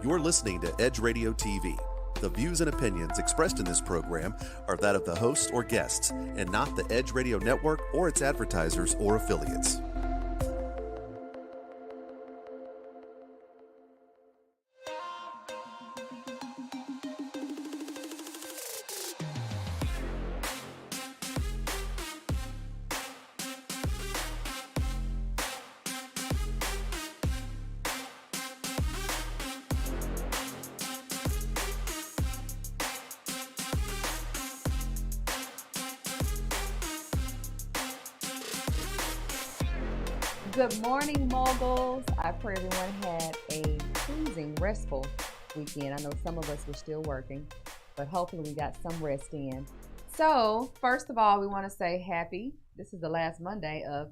You're listening to Edge Radio TV. The views and opinions expressed in this program are that of the hosts or guests, and not the Edge Radio Network or its advertisers or affiliates. Good morning, moguls. I pray everyone had a pleasing, restful weekend. I know some of us were still working, but hopefully we got some rest in. So, first of all, we want to say this is the last Monday of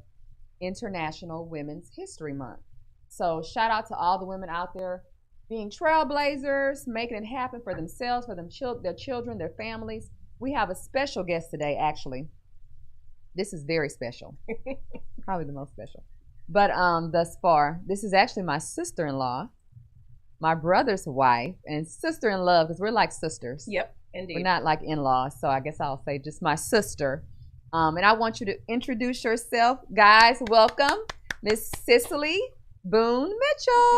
International Women's History Month. So, shout out to all the women out there being trailblazers, making it happen for themselves, for their children, their families. We have a special guest today, actually. This is very special. Probably the most special. But thus far, this is actually my sister-in-law, my brother's wife, and sister-in-law, because we're like sisters. Yep, indeed. We're not like in-laws, so I guess I'll say just my sister. And I want you to introduce yourself. Guys, welcome, Miss Cicely Boone-Mitchell.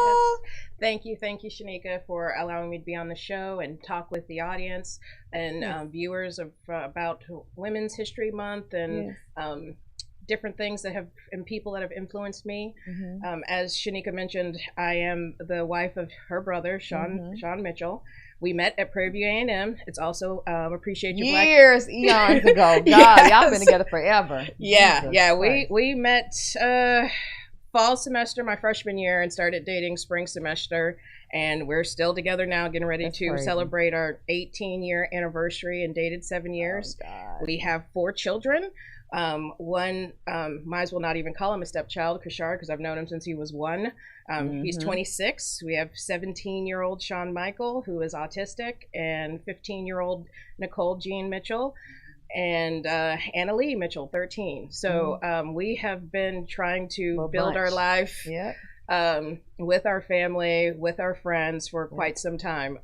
Yes. Thank you, Shanika, for allowing me to be on the show and talk with the audience and viewers about Women's History Month and different things and people that have influenced me. Mm-hmm. As Shanika mentioned, I am the wife of her brother, Shawn Mitchell. We met at Prairie View A&M. It's also Appreciate Your Black... eons ago. God, yes. Y'all been together forever. Yeah. We met fall semester, my freshman year, and started dating spring semester. And we're still together now, getting ready to celebrate our 18-year anniversary and dated 7 years. Oh, we have 4 children. One, might as well not even call him a stepchild, Kashar, because I've known him since he was 1. He's 26. We have 17-year-old Shawn Michael, who is autistic, and 15-year-old Nicole Jean Mitchell, and Anna Lee Mitchell, 13. So we have been trying to build our life with our family, with our friends for quite some time.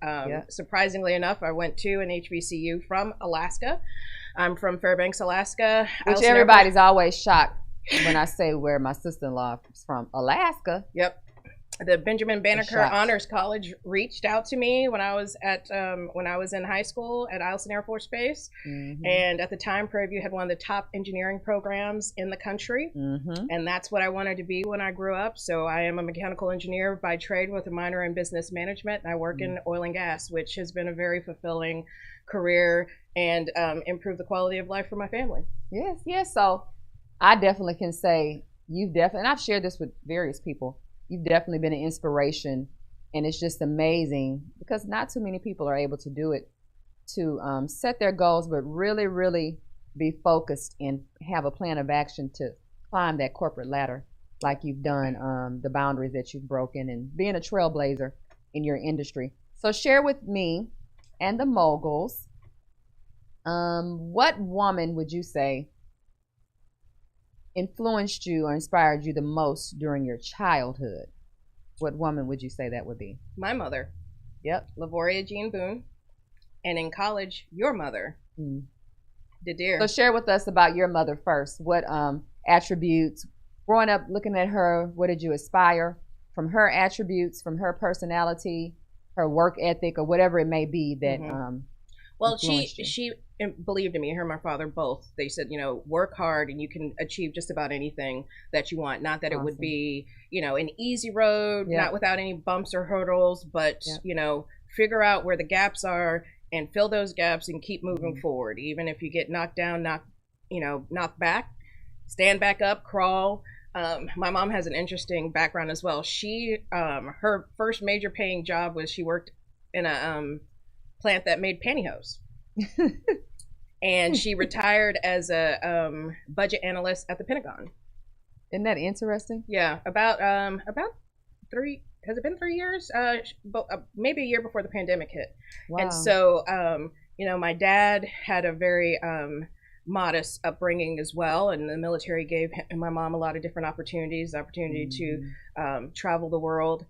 Surprisingly enough, I went to an HBCU from Alaska. I'm from Fairbanks, Alaska. Which everybody's always shocked when I say where my sister-in-law is from. Alaska. Yep. The Benjamin Banneker Honors College reached out to me when I was in high school at Eielson Air Force Base. Mm-hmm. And at the time, Prairie View had one of the top engineering programs in the country. Mm-hmm. And that's what I wanted to be when I grew up. So I am a mechanical engineer by trade with a minor in business management. And I work in oil and gas, which has been a very fulfilling career and improve the quality of life for my family. Yes. So I definitely can say and I've shared this with various people, you've definitely been an inspiration, and it's just amazing because not too many people are able to do it, to set their goals, but really, really be focused and have a plan of action to climb that corporate ladder like you've done, the boundaries that you've broken, and being a trailblazer in your industry. So share with me and the moguls, what woman would you say influenced you or inspired you the most during your childhood? What woman would you say that would be? My mother. Yep. Lavoria Jean Boone. And in college, your mother. Dear. So share with us about your mother first. What attributes, growing up looking at her, what did you aspire from her attributes, from her personality, her work ethic, or whatever it may be that well, she believed in me. Her and my father both. They said, work hard and you can achieve just about anything that you want. Not that it would be, an easy road, not without any bumps or hurdles, but, figure out where the gaps are and fill those gaps and keep moving forward. Even if you get knocked down, knocked back, stand back up, crawl. My mom has an interesting background as well. She, her first major paying job was she worked in a plant that made pantyhose. And she retired as a budget analyst at the Pentagon. Isn't that interesting? Yeah, about 3. Has it been 3 years? Maybe a year before the pandemic hit. Wow. And so, my dad had a very modest upbringing as well, and the military gave my mom a lot of different opportunities, to travel the world.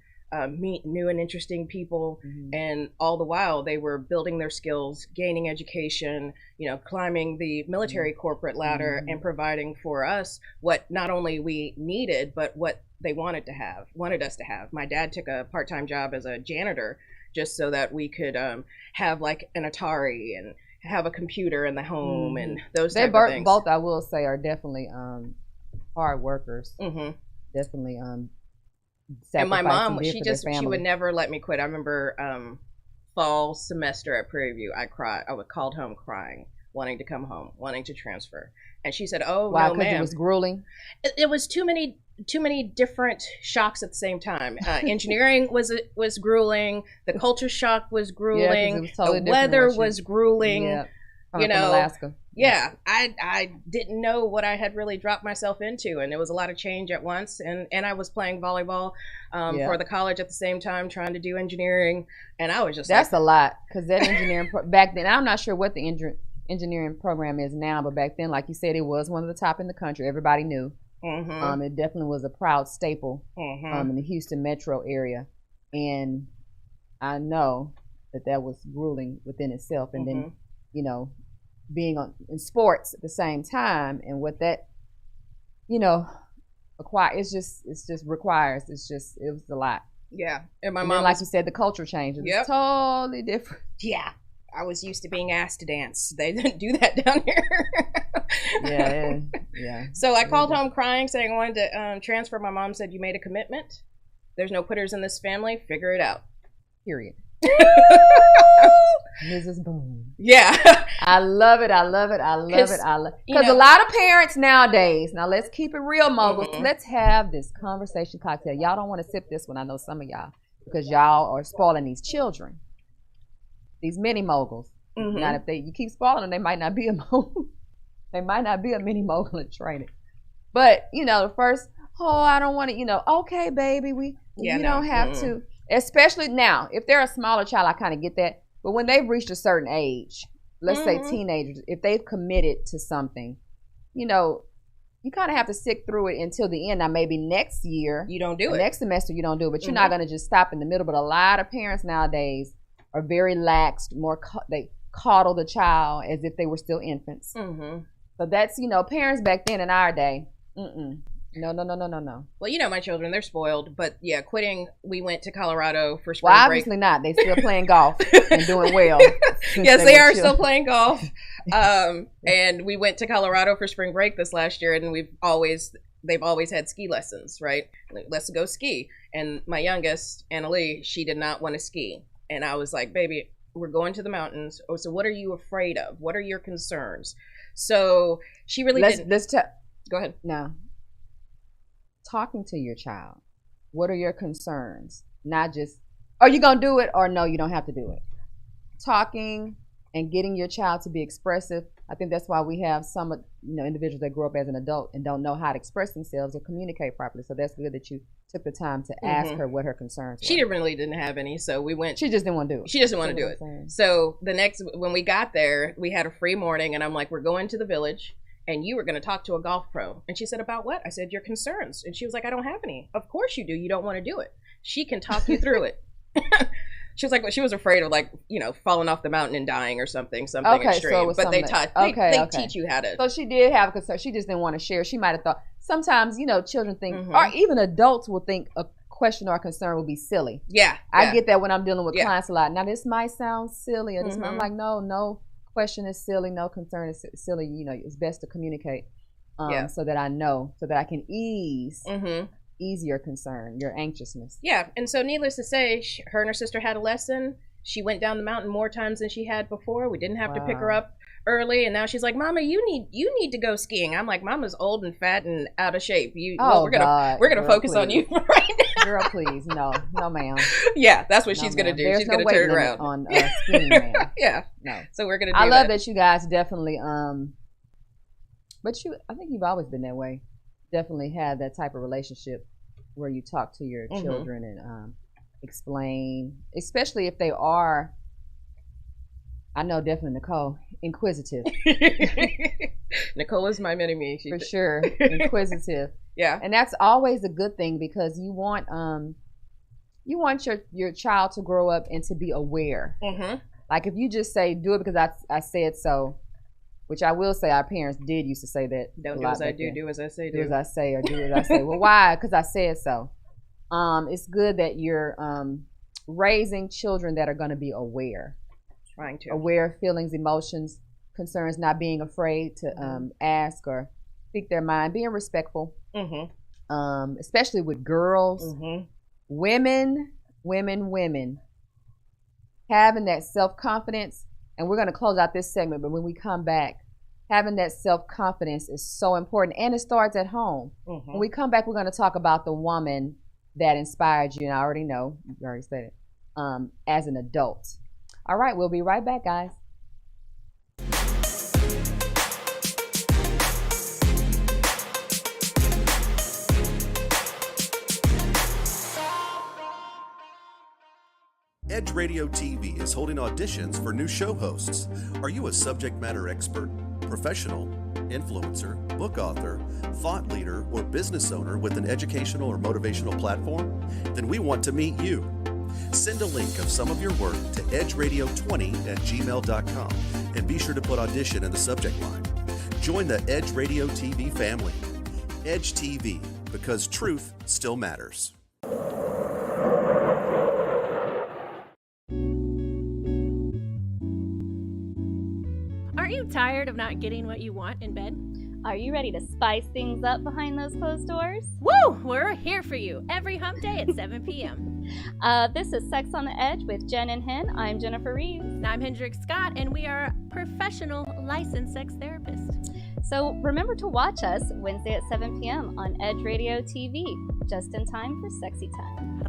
meet new and interesting people. And all the while they were building their skills, gaining education, climbing the military corporate ladder and providing for us what not only we needed, but what they wanted us to have. My dad took a part-time job as a janitor just so that we could have like an Atari and have a computer in the home and those type of things. Both, I will say, are definitely hard workers. Definitely and my mom, she would never let me quit. I remember fall semester at Prairie View, I cried. I was called home crying, wanting to come home, wanting to transfer. And she said, "Oh, why, no, ma'am." It was grueling? It was too many different shocks at the same time. Engineering was grueling. The culture shock was grueling. It was totally the weather was grueling. Yeah. From Alaska. Yeah, I didn't know what I had really dropped myself into, and it was a lot of change at once. And I was playing volleyball for the college at the same time, trying to do engineering, and I was just that's a lot, because that engineering back then, I'm not sure what the engineering program is now, but back then, like you said, it was one of the top in the country. Everybody knew. It definitely was a proud staple in the Houston metro area, and I know that was grueling within itself. And then being in sports at the same time, and what that acquire, it was a lot. Yeah. And my and mom, then, like you said, the culture change is totally different. Yeah, I was used to being asked to dance. They didn't do that down here. Yeah. So I called home crying, saying I wanted to transfer. My mom said, "You made a commitment. There's no quitters in this family. Figure it out." Period. Mrs. Boone. Yeah. I love it. Because a lot of parents nowadays, now let's keep it real, moguls. Let's have this conversation cocktail. Y'all don't want to sip this one. I know some of y'all, because y'all are spoiling these children, these mini moguls. Now, if you keep spoiling them, they might not be a mogul. They might not be a mini mogul in training. But the first, I don't want to. Okay, baby, you don't have to. Especially now, if they're a smaller child, I kind of get that. But when they've reached a certain age, let's say teenagers, if they've committed to something, you kind of have to stick through it until the end. Now, maybe next year, you don't do it. Next semester, you don't do it. But you're not going to just stop in the middle. But a lot of parents nowadays are very laxed. They coddle the child as if they were still infants. So that's, parents back then in our day, No. Well, my children, they're spoiled. But yeah, quitting, we went to Colorado for spring break. Obviously not. They still playing golf and doing well. Yes, they are still playing golf. And we went to Colorado for spring break this last year, and they've always had ski lessons, right? Let's go ski. And my youngest, Annalie, she did not want to ski. And I was like, "Baby, we're going to the mountains. Oh, so what are you afraid of? What are your concerns?" So she really didn't. Go ahead. No. Talking to your child, what are your concerns? Not just, are you gonna do it, or no, you don't have to do it. Talking and getting your child to be expressive. I think that's why we have some individuals that grow up as an adult and don't know how to express themselves or communicate properly. So that's good that you took the time to ask her what her concerns were. She really didn't have any, so we went. She just didn't want to do it. She just didn't want to do it. So when we got there, we had a free morning, and I'm like, "We're going to the village, and you were going to talk to a golf pro." And she said, "About what?" I said, "Your concerns." And she was like, "I don't have any." "Of course you do. You don't want to do it. She can talk you through it." She was like, she was afraid of falling off the mountain and dying or something extreme. But they teach you how to. So she did have a concern. She just didn't want to share. She might have thought, sometimes, children think, or even adults will think a question or concern will be silly. Yeah. I get that when I'm dealing with clients a lot. Now, this might sound silly, or I'm like, no question is silly, no concern is silly. It's best to communicate so that I know, so that I can ease your concern, your anxiousness. Yeah. And so needless to say, her and her sister had a lesson. She went down the mountain more times than she had before. We didn't have to pick her up early, and now she's like, "Mama, you need to go skiing." I'm like, "Mama's old and fat and out of shape. We're gonna focus on you right now." Girl, please, no, ma'am. Yeah, that's what she's gonna do. She's gonna turn around on skiing, ma'am. Yeah, no. So we're gonna do I love that you guys definitely but I think you've always been that way. Definitely have that type of relationship where you talk to your children and explain, especially if they are, I know definitely Nicole, inquisitive. Nicole is my mini-me. For sure, inquisitive. Yeah. And that's always a good thing, because you want you want your child to grow up and to be aware. Mm-hmm. Like if you just say, do it because I said so, which I will say our parents did used to say that. Don't do as I do, do as I say, do as I say, or do as I say. Well, why? Because I said so. It's good that you're raising children that are going to be aware. Trying to. Aware of feelings, emotions, concerns, not being afraid to ask or speak their mind, being respectful. Mm-hmm. Especially with girls. Mm-hmm. Women, having that self-confidence, and we're going to close out this segment, but when we come back, having that self-confidence is so important, and it starts at home. Mm-hmm. When we come back, we're going to talk about the woman that inspired you, and I already know, you already said it, as an adult. All right, we'll be right back, guys. Edge Radio TV is holding auditions for new show hosts. Are you a subject matter expert, professional, influencer, book author, thought leader, or business owner with an educational or motivational platform? Then we want to meet you. Send a link of some of your work to edgeradio20@gmail.com and be sure to put audition in the subject line. Join the Edge Radio TV family. Edge TV, because truth still matters. Aren't you tired of not getting what you want in bed? Are you ready to spice things up behind those closed doors? Woo! We're here for you every hump day at 7 p.m. This is Sex on the Edge with Jen and Hen. I'm Jennifer Reeves. And I'm Hendrik Scott, and we are professional licensed sex therapists. So remember to watch us Wednesday at 7 p.m. on Edge Radio TV, just in time for sexy time.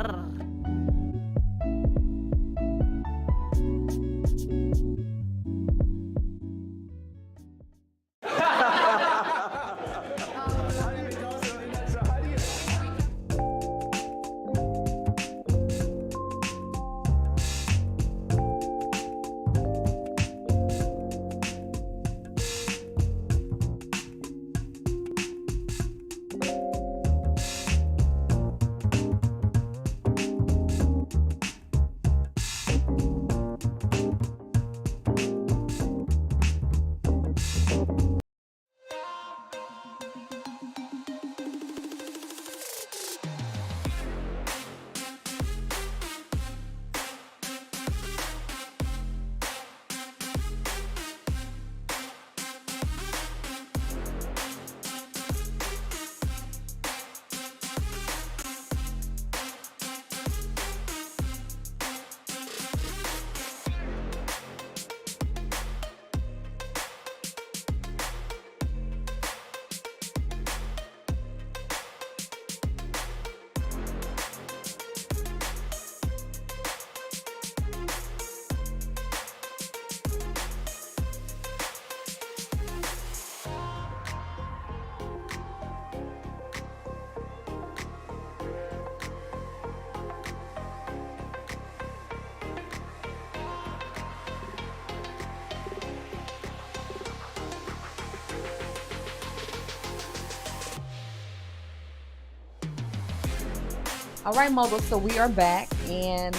All right, Mogul, so we are back, and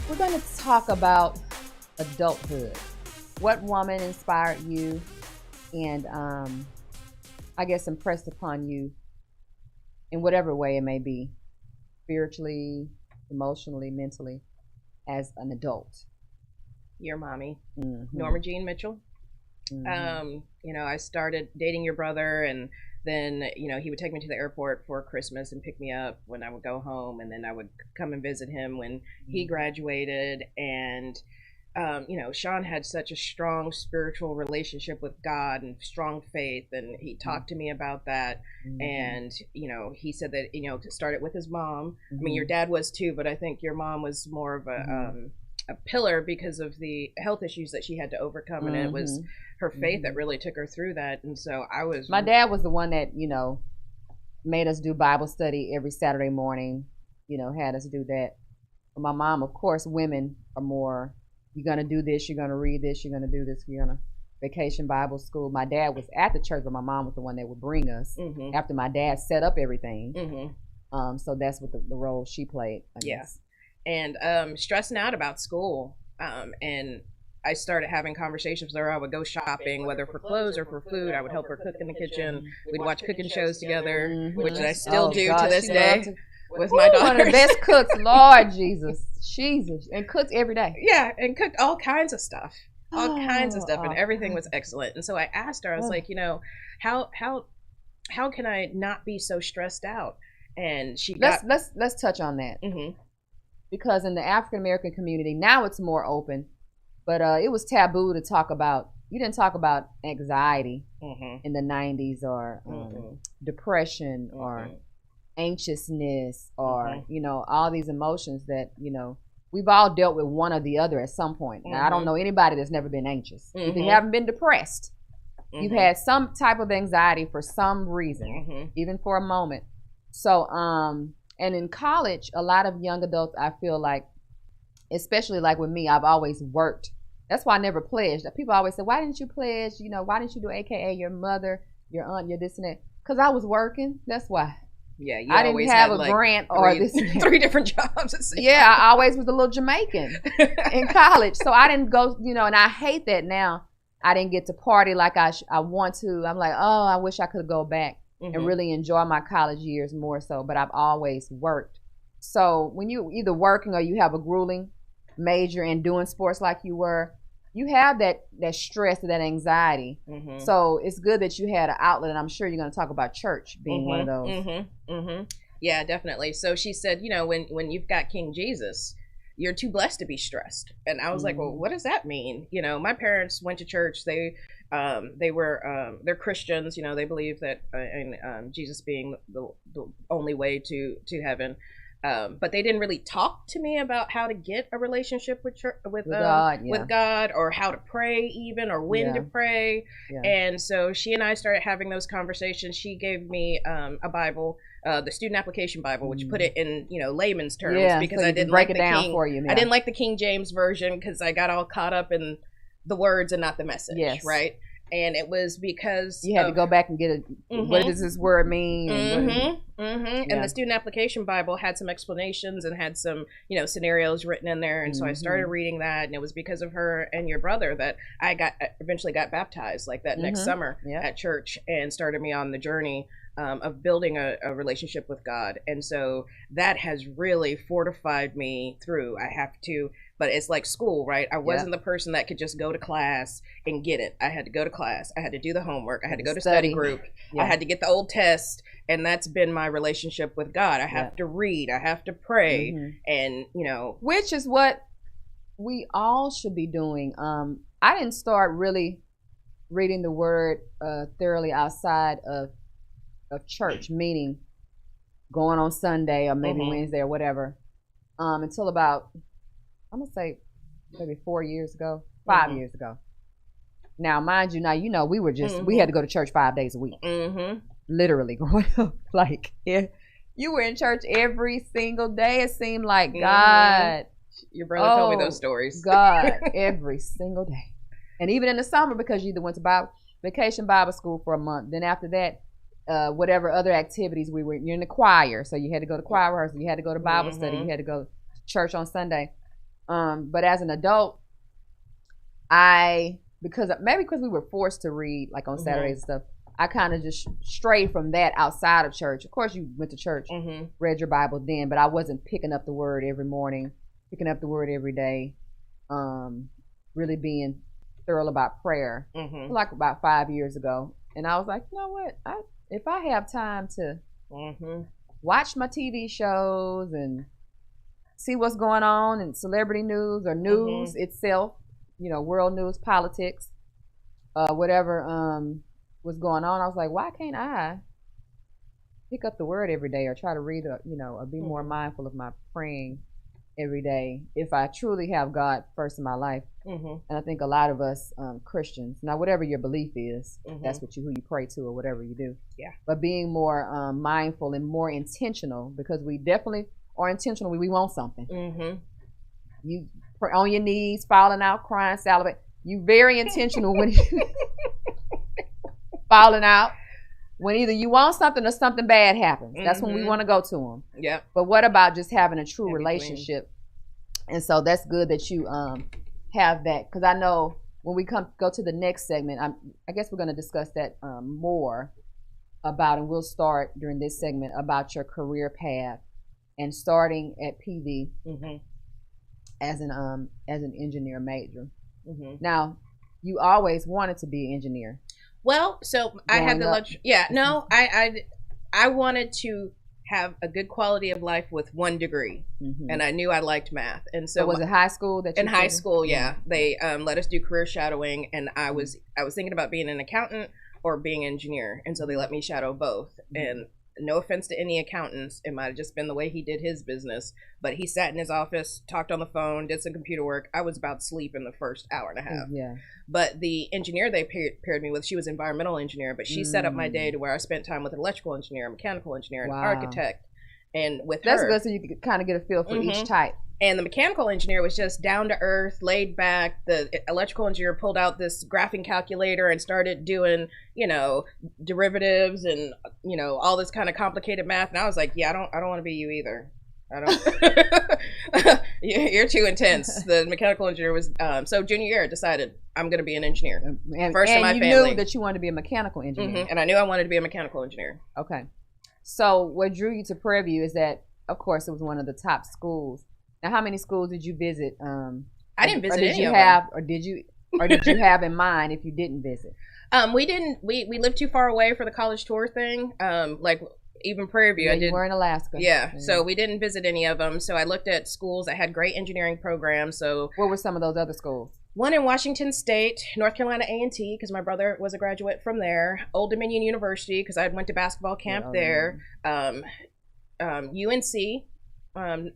we're going to talk about adulthood. What woman inspired you and, I guess, impressed upon you in whatever way it may be, spiritually, emotionally, mentally, as an adult? Your mommy, Mm-hmm. Norma Jean Mitchell. Mm-hmm. I started dating your brother, and then, he would take me to the airport for Christmas and pick me up when I would go home, and then I would come and visit him when he graduated. And, Shawn had such a strong spiritual relationship with God and strong faith, and he talked to me about that. Mm-hmm. And, he said that, it started with his mom. Mm-hmm. I mean, your dad was too, but I think your mom was more of a pillar because of the health issues that she had to overcome, and it was her faith that really took her through that. And so my dad was the one that made us do Bible study every Saturday morning, had us do that. But my mom, of course, women are more, you're going to do this, you're going to read this, you're going to do this, you're going to vacation Bible school. My dad was at the church, but my mom was the one that would bring us after my dad set up everything. So that's what the role she played, I guess. And stressing out about school. And I started having conversations with her. I would go shopping, whether for clothes or for food. I would help her cook in the kitchen. We'd watch cooking shows together, which I still do to this day with my daughter. One of the best cooks, Lord Jesus. And cooks every day. Yeah, and cooked all kinds of stuff. And everything was excellent. And so I asked her, I was like, how can I not be so stressed out? And let's touch on that. Mm-hmm. Because in the African American community, now it's more open, but it was taboo to talk about. You didn't talk about anxiety in the 90s, or depression, or anxiousness, or all these emotions that we've all dealt with one or the other at some point. Now, I don't know anybody that's never been anxious. If you haven't been depressed, you've had some type of anxiety for some reason, even for a moment. So, and in college, a lot of young adults, I feel like, especially like with me, I've always worked. That's why I never pledged. People always say, why didn't you pledge? Why didn't you do AKA your mother, your aunt, your this and that? Because I was working. That's why. Yeah, I didn't have a grant or this. 3 different jobs. Yeah, I always was a little Jamaican in college. So I didn't go, and I hate that now. I didn't get to party like I want to. I'm like, oh, I wish I could go back and really enjoy my college years more so. But I've always worked. So when you either working or you have a grueling major and doing sports like you were, you have that stress or that anxiety. So it's good that you had an outlet, and I'm sure you're going to talk about church being one of those. Yeah, definitely. So she said, when you've got King Jesus, you're too blessed to be stressed. And I was like, well, what does that mean? My parents went to church. They're Christians. They believe that in Jesus being the only way to heaven. But they didn't really talk to me about how to get a relationship with God, or how to pray even, or when to pray. Yeah. And so she and I started having those conversations. She gave me a Bible, the Student Application Bible, which put it in layman's terms, because so I didn't break like it down for you. I didn't like the King James version because I got all caught up in the words and not the message. Yes. Right. And it was because you had to go back and get what does this word mean? And the Student Application Bible had some explanations and had some, scenarios written in there. And so I started reading that, and it was because of her and your brother that I eventually got baptized like that next summer at church, and started me on the journey of building a relationship with God. And so that has really fortified me through. But it's like school, right? I wasn't the person that could just go to class and get it. I had to go to class. I had to do the homework. I had to go to study group. I had to get the old test. And that's been my relationship with God. I have to read. I have to pray. And, which is what we all should be doing. I didn't start really reading the word thoroughly outside of church, meaning going on Sunday or maybe Wednesday or whatever, until about, I'm going to say maybe 4 years ago, 5 years ago. Now, mind you, we were just, we had to go to church 5 days a week. Literally growing up. Like, you were in church every single day. It seemed like God. Your brother told me those stories. God, every single day. And even in the summer, because you either went to vacation Bible school for a month. Then after that, whatever other activities you're in the choir. So you had to go to choir rehearsal. You had to go to Bible study. You had to go to church on Sunday. But as an adult, because we were forced to read like on Saturdays and stuff, I kind of just strayed from that outside of church. Of course, you went to church, read your Bible then, but I wasn't picking up the word every morning, picking up the word every day, really being thorough about prayer. Like about 5 years ago. And I was like, you know what? If I have time to watch my TV shows and see what's going on in celebrity news or news itself, world news, politics, whatever was going on, I was like, why can't I pick up the word every day or try to read, or be more mindful of my praying every day if I truly have God first in my life. And I think a lot of us Christians, now whatever your belief is, that's who you pray to or whatever you do. Yeah. But being more mindful and more intentional, because we definitely are intentional when we want something. You pray on your knees, falling out, crying, salivate. You very intentional when you falling out. when either you want something or something bad happens. That's when we want to go to them. Yep. But what about just having a true relationship? And so that's good that you have that, because I know when we go to the next segment, I guess we're going to discuss that more about, and we'll start during this segment about your career path and starting at PV as an engineer major. Now, you always wanted to be an engineer. Well, so I had the luxury. Yeah, no, I wanted to have a good quality of life with one degree, and I knew I liked math. And so was it high school that you in high school? Yeah, they let us do career shadowing, and I was thinking about being an accountant or being an engineer, and so they let me shadow both. And no offense to any accountants, it might have just been the way he did his business, but he sat in his office, talked on the phone, did some computer work. I was about to sleep in the first hour and a half. Yeah. But the engineer they paired me with, she was an environmental engineer, but she set up my day to where I spent time with an electrical engineer, a mechanical engineer, an architect, and with That's her. Good, so you could kind of get a feel for each type. And the mechanical engineer was just down to earth, laid back. The electrical engineer pulled out this graphing calculator and started doing, derivatives and, all this kind of complicated math. And I was like, yeah, I don't want to be you either. I don't. You're too intense. The mechanical engineer was so junior year I decided I'm going to be an engineer. First in my family. And you knew that you wanted to be a mechanical engineer. And I knew I wanted to be a mechanical engineer. Okay. So what drew you to Prairie View is that, of course, it was one of the top schools. Now, how many schools did you visit? I didn't visit any of them. Or did you have in mind if you didn't visit? We didn't. We lived too far away for the college tour thing. Even Prairie View, I did. You were in Alaska. Yeah, so we didn't visit any of them. So I looked at schools that had great engineering programs. So what were some of those other schools? One in Washington State, North Carolina A&T, because my brother was a graduate from there. Old Dominion University, because I went to basketball camp there. UNC.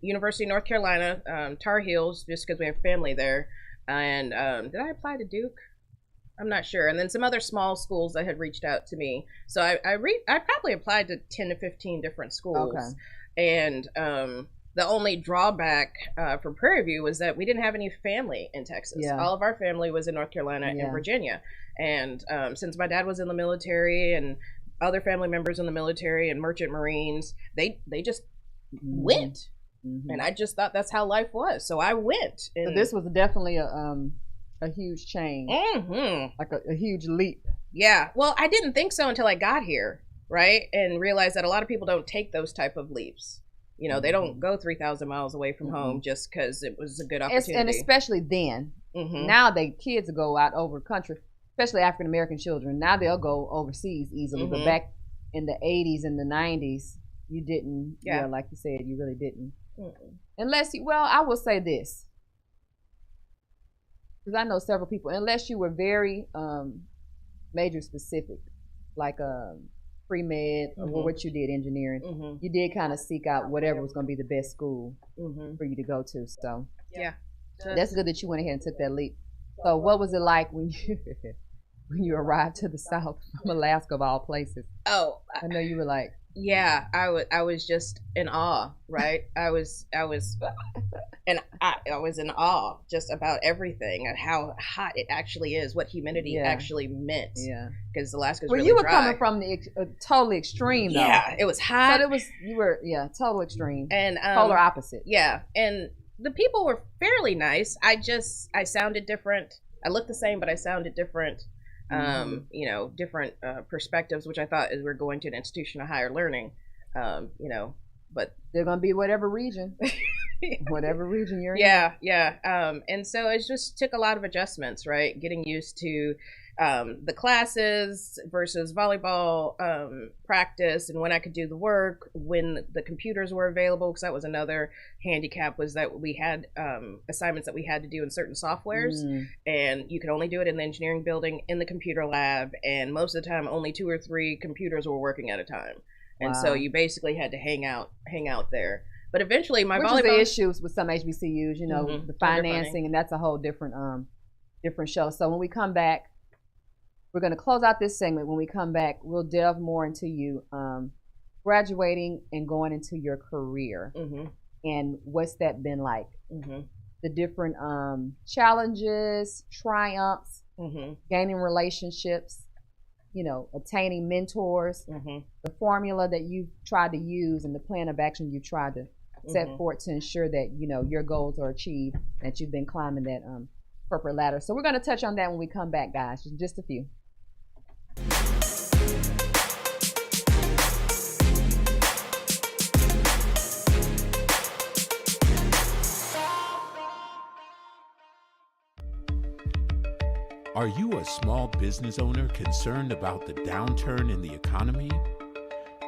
University of North Carolina, Tar Heels, just because we have family there. And did I apply to Duke? I'm not sure. And then some other small schools that had reached out to me. So I probably applied to 10 to 15 different schools. Okay. And the only drawback for Prairie View was that we didn't have any family in Texas. Yeah. All of our family was in North Carolina and Virginia. And since my dad was in the military and other family members in the military and merchant Marines, they just went. And I just thought that's how life was, so I went. And so this was definitely a huge change, like a huge leap. Yeah, well, I didn't think so until I got here, right, and realized that a lot of people don't take those type of leaps. They don't go 3,000 miles away from home just because it was a good opportunity. And especially then, now kids go out over country, especially African American children. Now they'll go overseas easily, but back in the 80s and the 90s. You didn't, like you said, you really didn't. Unless I will say this, because I know several people, unless you were very major specific, like pre-med or what you did, engineering, you did kind of seek out whatever was going to be the best school for you to go to. So that's good that you went ahead and took that leap. So what was it like when you arrived to the South from Alaska of all places? Oh, I know you were like, yeah, I was just in awe, right? I was in awe just about everything and how hot it actually is, what humidity actually meant. Yeah, because Alaska's really dry. Well, you were coming from the totally extreme, though. Yeah, it was hot. So you were total extreme and polar opposite. Yeah, and the people were fairly nice. I sounded different. I looked the same, but I sounded different. Different perspectives, which I thought as we're going to an institution of higher learning, but they're going to be whatever region you're in. Yeah. And so it just took a lot of adjustments, right? Getting used to the classes versus volleyball practice and when I could do the work, when the computers were available, because that was another handicap, was that we had assignments that we had to do in certain softwares, and you could only do it in the engineering building in the computer lab, and most of the time only 2 or 3 computers were working at a time. And so you basically had to hang out there. But eventually my volleyball... Which is the issues with some HBCUs, the financing, and that's a whole different show. So when we come back, we're going to close out this segment. When we come back, we'll delve more into you graduating and going into your career and what's that been like. The different challenges, triumphs, gaining relationships, obtaining mentors, the formula that you've tried to use and the plan of action you've tried to set forth to ensure that, your goals are achieved, that you've been climbing that corporate ladder. So we're going to touch on that when we come back, guys. Just a few. Are you a small business owner concerned about the downturn in the economy?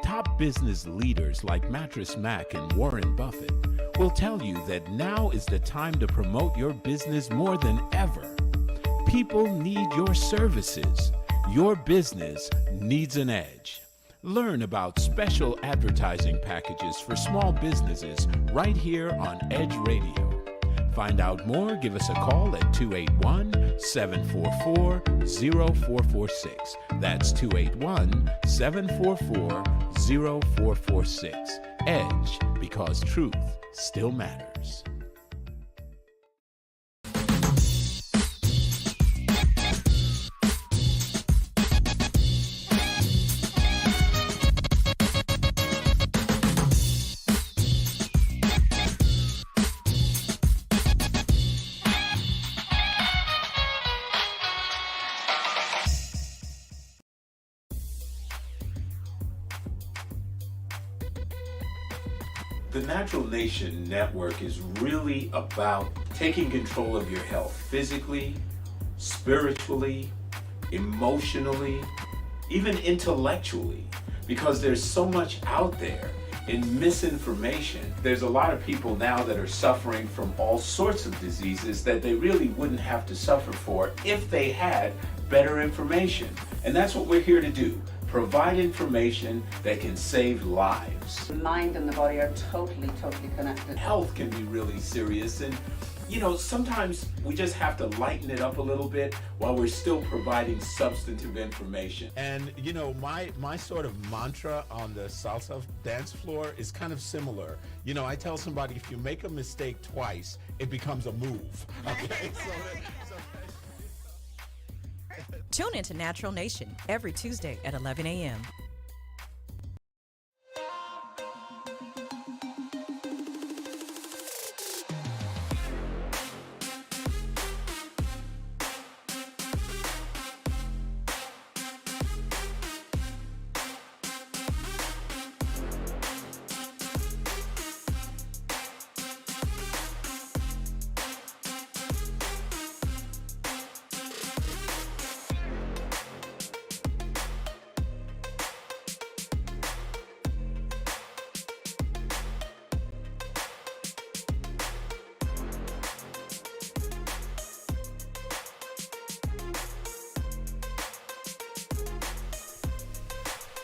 Top business leaders like Mattress Mac and Warren Buffett will tell you that now is the time to promote your business more than ever. People need your services. Your business needs an edge. Learn about special advertising packages for small businesses right here on Edge Radio. Find out more, give us a call at 281-744-0446. That's 281-744-0446. Edge, because truth still matters. The Natural Nation Network is really about taking control of your health physically, spiritually, emotionally, even intellectually, because there's so much out there in misinformation. There's a lot of people now that are suffering from all sorts of diseases that they really wouldn't have to suffer for if they had better information. And that's what we're here to do. Provide information that can save lives. The mind and the body are totally connected. Health can be really serious, and sometimes we just have to lighten it up a little bit while we're still providing substantive information. And my sort of mantra on the salsa dance floor is kind of similar. I tell somebody, if you make a mistake twice, it becomes a move. Okay. Tune into Natural Nation every Tuesday at 11 a.m.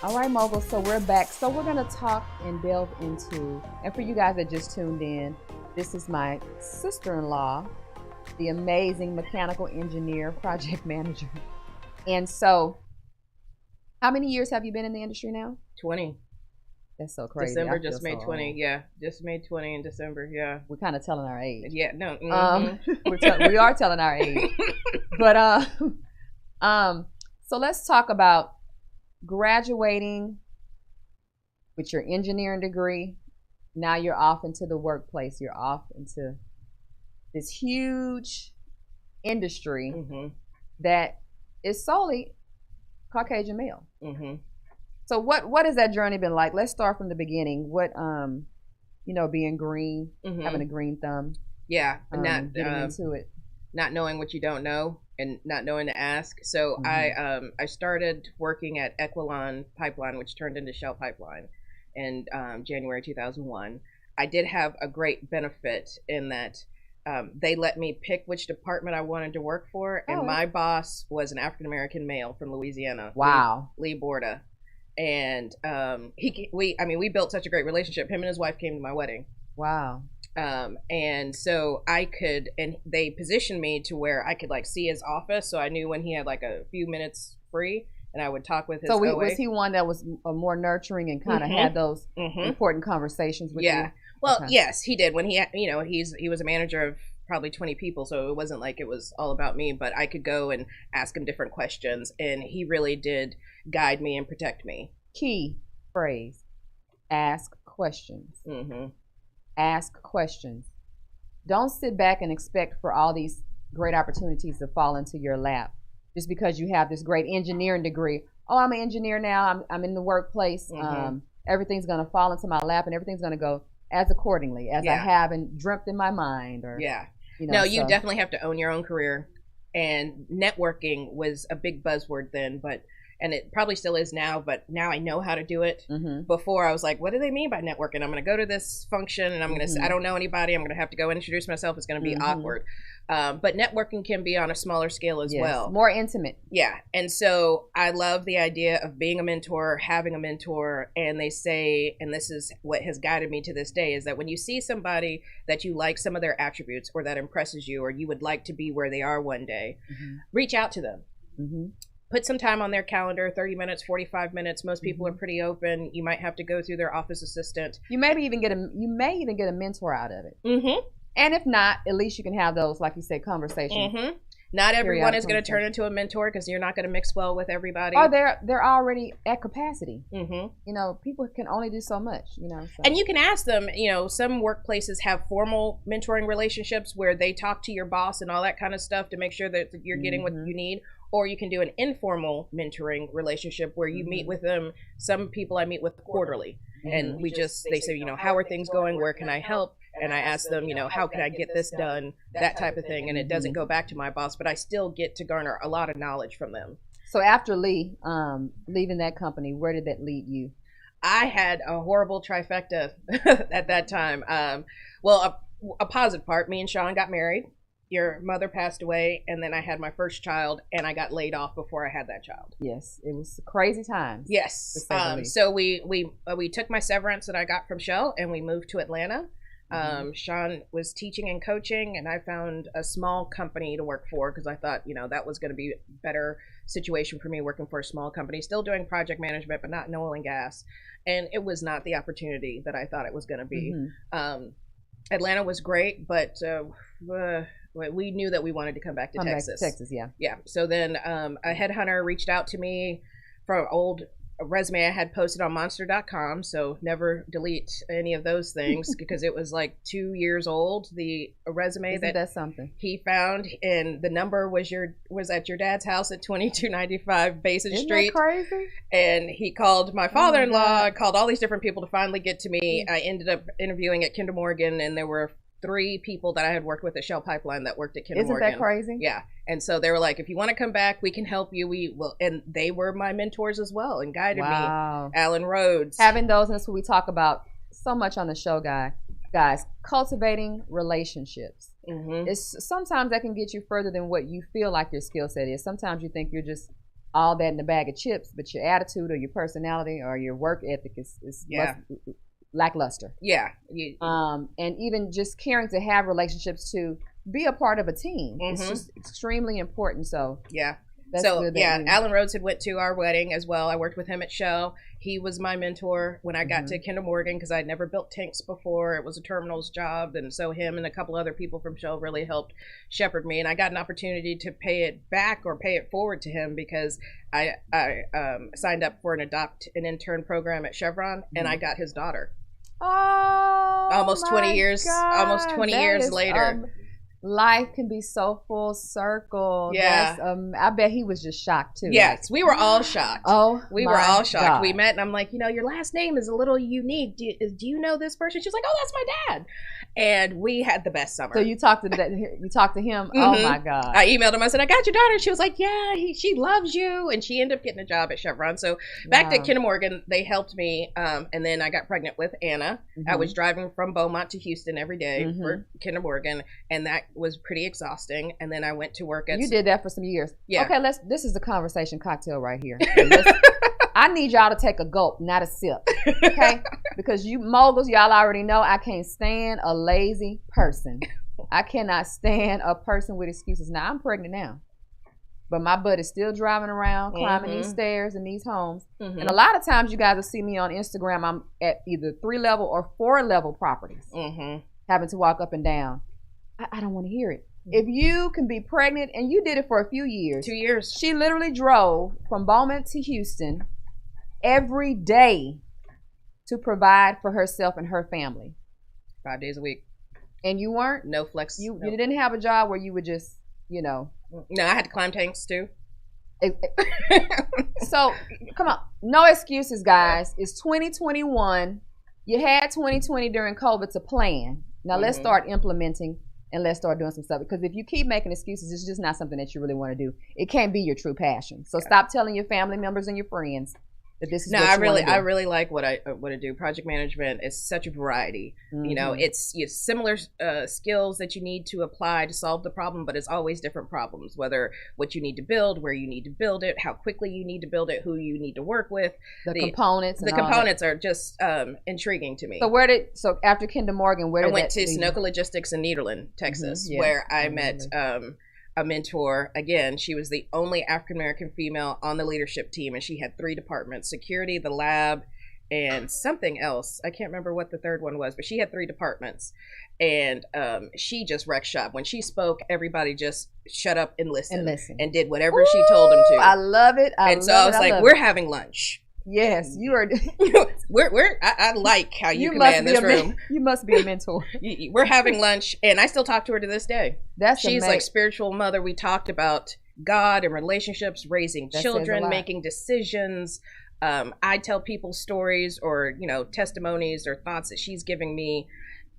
All right, Mogul, so we're back. So we're going to talk and delve into, and for you guys that just tuned in, this is my sister-in-law, the amazing mechanical engineer, project manager. And so, how many years have you been in the industry now? 20. That's so crazy. December just made 20. Old. Yeah, just made 20 in December. Yeah. We're kind of telling our age. Yeah, no. We are telling our age. But so let's talk about graduating with your engineering degree. Now you're off into the workplace. You're off into this huge industry that is solely Caucasian male. So what has that journey been like? Let's start from the beginning. What being green, having a green thumb. Yeah, not getting into it. Not knowing what you don't know and not knowing to ask. So I started working at Equilon Pipeline, which turned into Shell Pipeline, in January 2001. I did have a great benefit in that they let me pick which department I wanted to work for, and my boss was an African American male from Louisiana. Wow, Lee Borda, and we built such a great relationship. Him and his wife came to my wedding. Wow. And so they positioned me to where I could see his office, so I knew when he had a few minutes free, and I would talk with his OA. Was he one that was more nurturing and kind of had those important conversations with you? Well, okay. Yes, he did. When he was a manager of probably 20 people, so it wasn't like it was all about me, but I could go and ask him different questions, and he really did guide me and protect me. Key phrase: ask questions. Ask questions. Don't sit back and expect for all these great opportunities to fall into your lap just because you have this great engineering degree. Oh, I'm an engineer now. I'm in the workplace. Everything's going to fall into my lap, and everything's going to go as accordingly as I haven't dreamt in my mind. Or you definitely have to own your own career. And networking was a big buzzword then, and it probably still is now, but now I know how to do it. Before I was like, what do they mean by networking? I'm going to go to this function and I'm going to, I don't know anybody. I'm going to have to go and introduce myself. It's going to be awkward. But networking can be on a smaller scale as well. More intimate. Yeah. And so I love the idea of being a mentor, having a mentor. And they say, and this is what has guided me to this day, is that when you see somebody that you like some of their attributes or that impresses you, or you would like to be where they are one day, reach out to them. Put some time on their calendar, 30 minutes, 45 minutes. Most people are pretty open. You might have to go through their office assistant. You may even get a mentor out of it. And if not, at least you can have those, like you said, conversations. Not everyone is going to turn into a mentor because you're not going to mix well with everybody. Or they're already at capacity. People can only do so much. So. And you can ask them. Some workplaces have formal mentoring relationships where they talk to your boss and all that kind of stuff to make sure that you're getting what you need. Or you can do an informal mentoring relationship where you meet with them. Some people I meet with quarterly, and they say, how are things going? Where can I help? And I ask them, how can I get this done? That type of thing. And it doesn't go back to my boss, but I still get to garner a lot of knowledge from them. So after Lee, leaving that company, where did that lead you? I had a horrible trifecta at that time. A positive part, me and Shawn got married. Your mother passed away, and then I had my first child, and I got laid off before I had that child. Yes, it was crazy times. Yes. So we took my severance that I got from Shell, and we moved to Atlanta. Shawn was teaching and coaching, and I found a small company to work for because I thought, that was going to be a better situation for me working for a small company, still doing project management, but not in oil and gas. And it was not the opportunity that I thought it was going to be. Atlanta was great, but we knew that we wanted to come back to Texas. Yeah. So then a headhunter reached out to me for an old resume I had posted on monster.com. So never delete any of those things because it was like 2 years old. The resume that's something he found, and the number was at your dad's house at 2295 Basin Street. Isn't that crazy? And he called my father-in-law, called all these different people to finally get to me. I ended up interviewing at Kinder Morgan, and there were 3 people that I had worked with at Shell Pipeline that worked at Kinder Morgan. Isn't that crazy? Yeah. And so they were like, if you want to come back, we can help you. We will. And they were my mentors as well and guided me. Alan Rhodes. Having those, and that's what we talk about so much on the show, guys. Cultivating relationships. Sometimes that can get you further than what you feel like your skill set is. Sometimes you think you're just all that in a bag of chips, but your attitude or your personality or your work ethic is lackluster. And even just caring to have relationships to be a part of a team. It's just extremely important. So Alan Rhodes had went to our wedding as well. I worked with him at Shell. He was my mentor when I got to Kinder Morgan because I'd never built tanks before. It was a terminals job, and so him and a couple other people from Shell really helped shepherd me. And I got an opportunity to pay it back or pay it forward to him because I signed up for an adopt an intern program at Chevron, and I got his daughter. Almost 20 years later. Life can be so full circle. I bet he was just shocked too. Yes, we were all shocked. We were all shocked. God. We met, and I'm like, your last name is a little unique. Do you know this person? She was like, oh, that's my dad. And we had the best summer. So you talked to him. Oh my God. I emailed him. I said, I got your daughter. She was like, yeah, she loves you. And she ended up getting a job at Chevron. So back to Kinder Morgan, they helped me. And then I got pregnant with Anna. I was driving from Beaumont to Houston every day for Kinder Morgan, and that was pretty exhausting. And then I went to work at... You did that for some years. Yeah. Okay, this is the conversation cocktail right here. I need y'all to take a gulp, not a sip. Okay? Because you moguls, y'all already know I can't stand a lazy person. I cannot stand a person with excuses. Now, I'm pregnant now. But my butt is still driving around, climbing these stairs in these homes. And a lot of times you guys will see me on Instagram. I'm at either 3-level or 4-level properties. Having to walk up and down. I don't want to hear it. If you can be pregnant, and you did it for a few years. 2 years. She literally drove from Beaumont to Houston every day to provide for herself and her family. 5 days a week. And you weren't? No flex. You didn't have a job where you would just, No, I had to climb tanks too. So, come on. No excuses, guys. It's 2021. You had 2020 during COVID to plan. Now let's start implementing and let's start doing some stuff. Because if you keep making excuses, it's just not something that you really want to do. It can't be your true passion. So stop telling your family members and your friends that this is what you want to do. I really like what I do. Project management is such a variety. It's similar skills that you need to apply to solve the problem, but it's always different problems. Whether what you need to build, where you need to build it, how quickly you need to build it, who you need to work with, the components. The components are just intriguing to me. So after Kinder Morgan, I went to Sunoco Logistics in Nederland, Texas, where I met a mentor. Again, she was the only African-American female on the leadership team, and she had 3 departments: security, the lab, and something else. I can't remember what the third one was, but she had 3 departments. And she just wrecked shop. When she spoke, everybody just shut up and listened and did whatever she told them to. I love it. I was like, we're having lunch. Yes, you are. I like how you command this room. You must be a mentor. We're having lunch, and I still talk to her to this day. She's like spiritual mother. We talked about God and relationships, raising children, making decisions. I tell people stories or testimonies or thoughts that she's giving me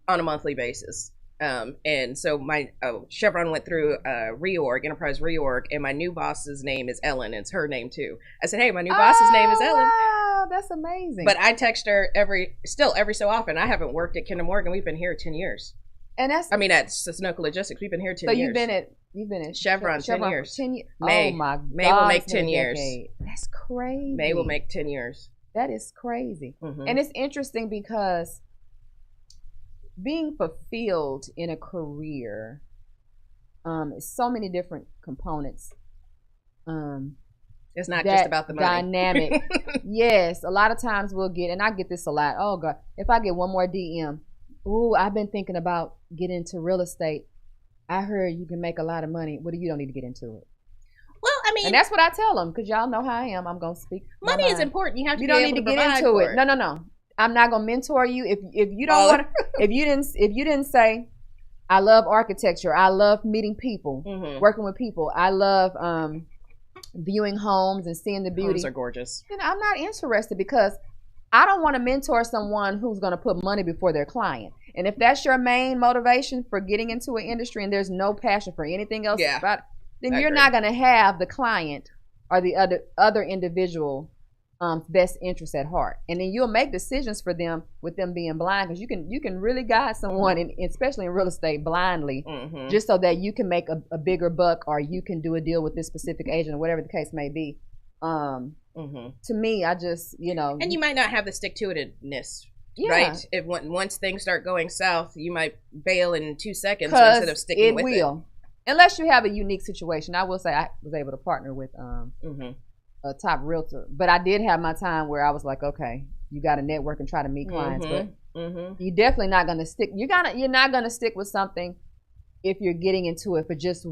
on a monthly basis. And so my Chevron went through a enterprise reorg, and my new boss's name is Ellen. It's her name too. I said, hey, my new boss's name is Ellen. Wow, that's amazing. But I text her every so often. I haven't worked at Kinder Morgan. We've been here 10 years. And at Sunoco Logistics, we've been here 10 years. So you've been at Chevron 10 years. 10 years. Oh my God. May will make 10 years. That's crazy. May will make 10 years. That is crazy. And it's interesting because being fulfilled in a career is so many different components. It's not just about the money. Dynamic. Yes, a lot of times we'll get, and I get this a lot. Oh God, if I get one more DM, ooh, I've been thinking about getting into real estate. I heard you can make a lot of money. What do you don't need to get into it? Well, I mean, and that's what I tell them, because y'all know how I am. I'm gonna speak. Money is important. You have to. You don't need to get into it. No. I'm not gonna mentor you if you don't want to. If you didn't say, I love architecture. I love meeting people, working with people. I love viewing homes and seeing the beauty. Homes are gorgeous. I'm not interested, because I don't want to mentor someone who's going to put money before their client. And if that's your main motivation for getting into an industry and there's no passion for anything else about it, then you're not going to have the client or the other individual best interest at heart. And then you'll make decisions for them with them being blind, because you can really guide someone, especially in real estate, blindly, just so that you can make a bigger buck, or you can do a deal with this specific agent, or whatever the case may be. To me, I just, and you might not have the stick-to-itiveness, right? If once things start going south, you might bail in 2 seconds instead of sticking with it. Unless you have a unique situation. I will say I was able to partner with a top realtor, but I did have my time where I was like, okay, you got to network and try to meet clients, but you're definitely not going to stick. You're not going to stick with something if you're getting into it for just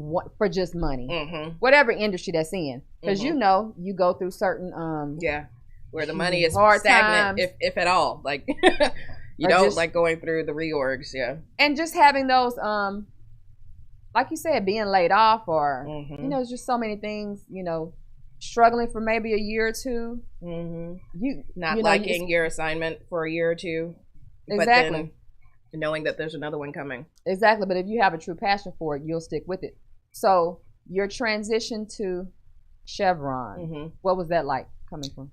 money, whatever industry that's in, because you go through certain where the money is hard stagnant, times, if at all, like you don't like going through the reorgs, and just having those like you said, being laid off, or it's just so many things, struggling for maybe a year or two, you not liking your assignment for a year or two, but then knowing that there's another one coming. Exactly. But if you have a true passion for it, you'll stick with it. So your transition to Chevron, what was that like coming from?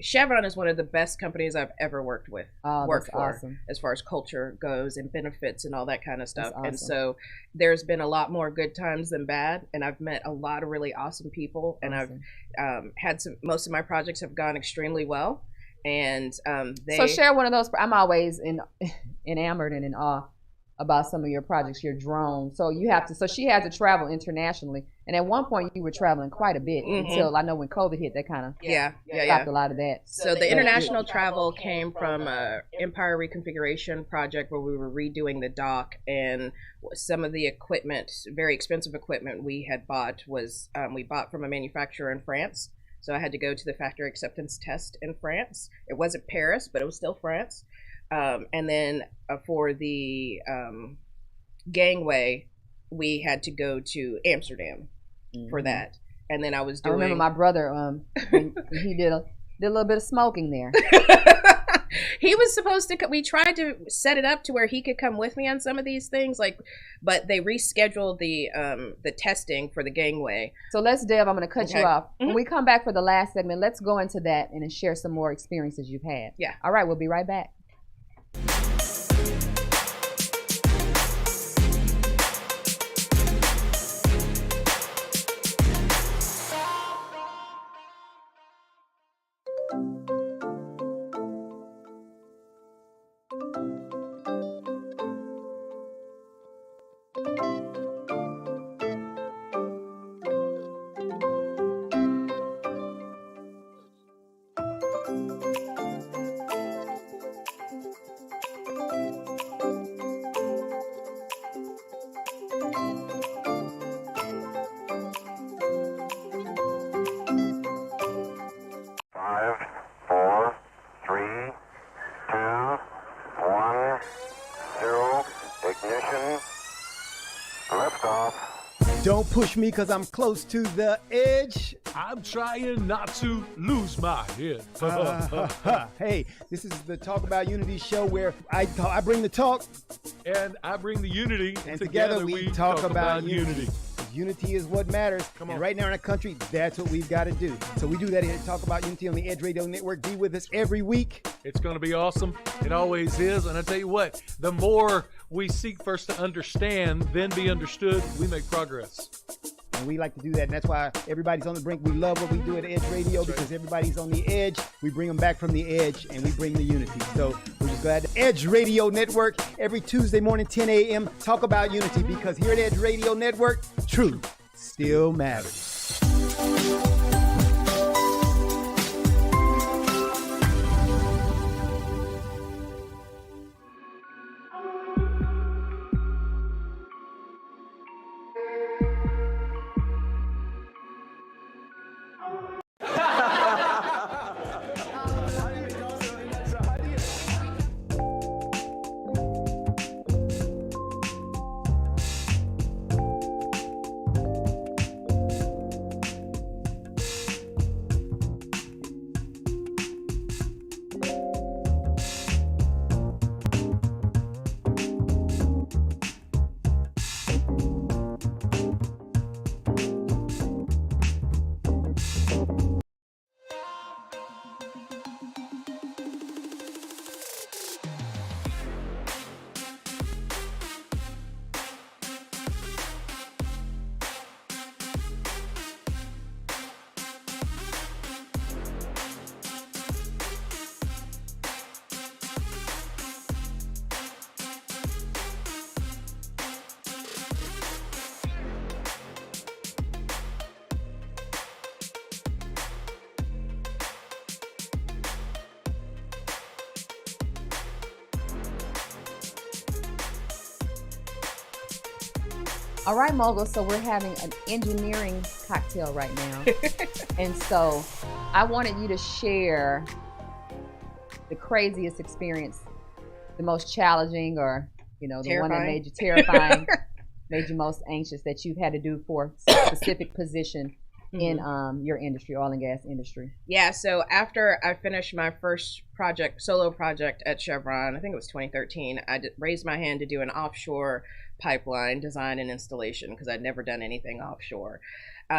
Chevron is one of the best companies I've ever worked for, awesome. As far as culture goes and benefits and all that kind of stuff. Awesome. And so there's been a lot more good times than bad, and I've met a lot of really awesome people, and I've had most of my projects have gone extremely well. And so share one of those. I'm always enamored and in awe about some of your projects, your drone. So you have to. So she has to travel internationally. And at one point, you were traveling quite a bit until I know when COVID hit, that kind of stopped a lot of that. So the international travel came from Empire Reconfiguration project where we were redoing the dock, and some of the equipment, very expensive equipment we had bought was we bought from a manufacturer in France. So I had to go to the factory acceptance test in France. It wasn't Paris, but it was still France. And then for the gangway, we had to go to Amsterdam for that. And then I remember my brother, he did a little bit of smoking there. He was supposed to. We tried to set it up to where he could come with me on some of these things, but they rescheduled the testing for the gangway. So let's, Deb, I'm going to cut you off. When we come back for the last segment, let's go into that and then share some more experiences you've had. Yeah. All right, we'll be right back. Don't push me because I'm close to the edge. I'm trying not to lose my head. Hey, this is the Talk About Unity show where I bring the talk. And I bring the unity. And together we talk about unity. Unity is what matters. Come on. And right now in our country, that's what we've got to do. So we do that here at Talk About Unity on the Edge Radio Network. Be with us every week. It's going to be awesome. It always is. And I tell you what, the more we seek first to understand, then be understood, we make progress. And we like to do that. And that's why everybody's on the brink. We love what we do at Edge Radio because everybody's on the edge. We bring them back from the edge and we bring the unity. So we're just glad to Edge Radio Network every Tuesday morning, 10 a.m. Talk about unity because here at Edge Radio Network, truth still matters. All right, Mogul, so we're having an engineering cocktail right now. And so I wanted you to share the craziest experience, the most challenging or, the terrifying. One that made you terrifying, made you most anxious that you've had to do for a specific position in your industry, oil and gas industry. Yeah, so after I finished my first solo project at Chevron, I think it was 2013, I raised my hand to do an offshore pipeline design and installation because I'd never done anything offshore.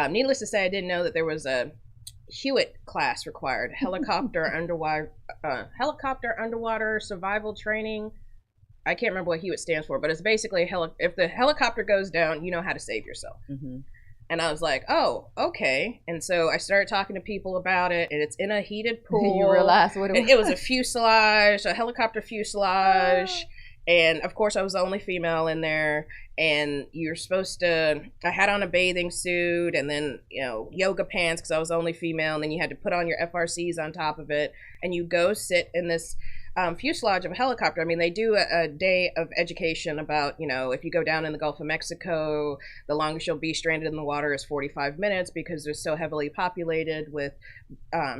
Needless to say, I didn't know that there was a Hewitt class required, helicopter underwater survival training. I can't remember what Hewitt stands for, but it's basically if the helicopter goes down, you know how to save yourself. And I was like, oh, okay. And so I started talking to people about it, and it's in a heated pool. You realized what it was? It was a helicopter fuselage. And of course I was the only female in there, and you're supposed to, I had on a bathing suit and then, you know, yoga pants because I was the only female, and then you had to put on your FRCs on top of it, and you go sit in this fuselage of a helicopter. I mean, they do a day of education about, you know, if you go down in the Gulf of Mexico, the longest you'll be stranded in the water is 45 minutes because they're so heavily populated with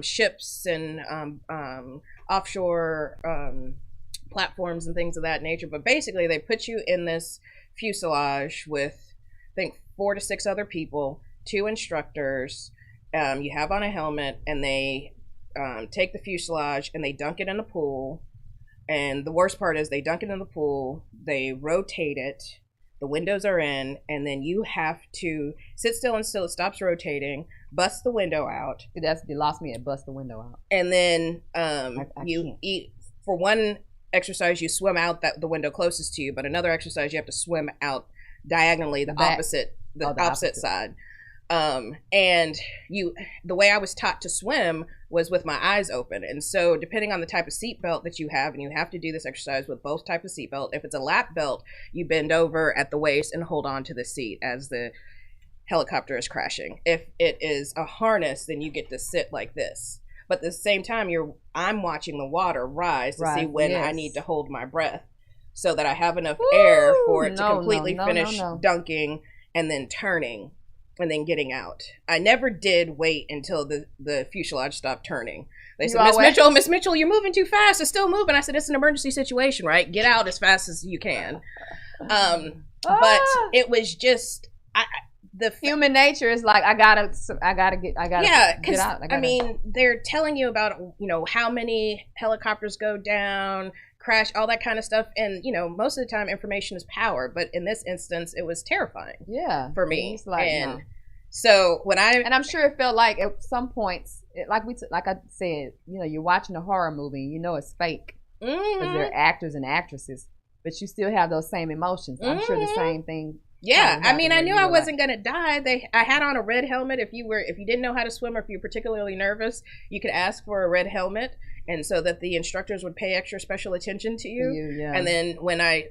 ships and offshore platforms and things of that nature. But basically, they put you in this fuselage with, I think, 4 to 6 other people, 2 instructors. You have on a helmet, and they take the fuselage and they dunk it in a pool. And the worst part is they dunk it in the pool, they rotate it, the windows are in, and then you have to sit still until it stops rotating, bust the window out. You lost me at bust the window out. And then you can't. eat. For one exercise, you swim out the window closest to you, but another exercise, you have to swim out diagonally the opposite side. And the way I was taught to swim was with my eyes open. And so depending on the type of seatbelt that you have, and you have to do this exercise with both types of seatbelt. If it's a lap belt, you bend over at the waist and hold on to the seat as the helicopter is crashing. If it is a harness, then you get to sit like this. But at the same time, I'm watching the water rise to see when I need to hold my breath so that I have enough air for it to completely finish dunking and then turning and then getting out. I never did wait until the fuselage stopped turning. They said, Miss Mitchell, you're moving too fast. It's still moving. I said, it's an emergency situation, right? Get out as fast as you can. But it was just... the human nature is like, I gotta get out. I mean, they're telling you about, you know, how many helicopters go down, crash, all that kind of stuff, and you know, most of the time information is power, but in this instance it was terrifying for me. And so when I'm sure it felt like at some points, like I said, you know, you're watching a horror movie, you know it's fake because they're actors and actresses, but you still have those same emotions. I'm sure the same thing. Yeah, I mean, I knew I wasn't gonna die. I had on a red helmet. If you didn't know how to swim, or if you're particularly nervous, you could ask for a red helmet, and so that the instructors would pay extra special attention to you. And then when I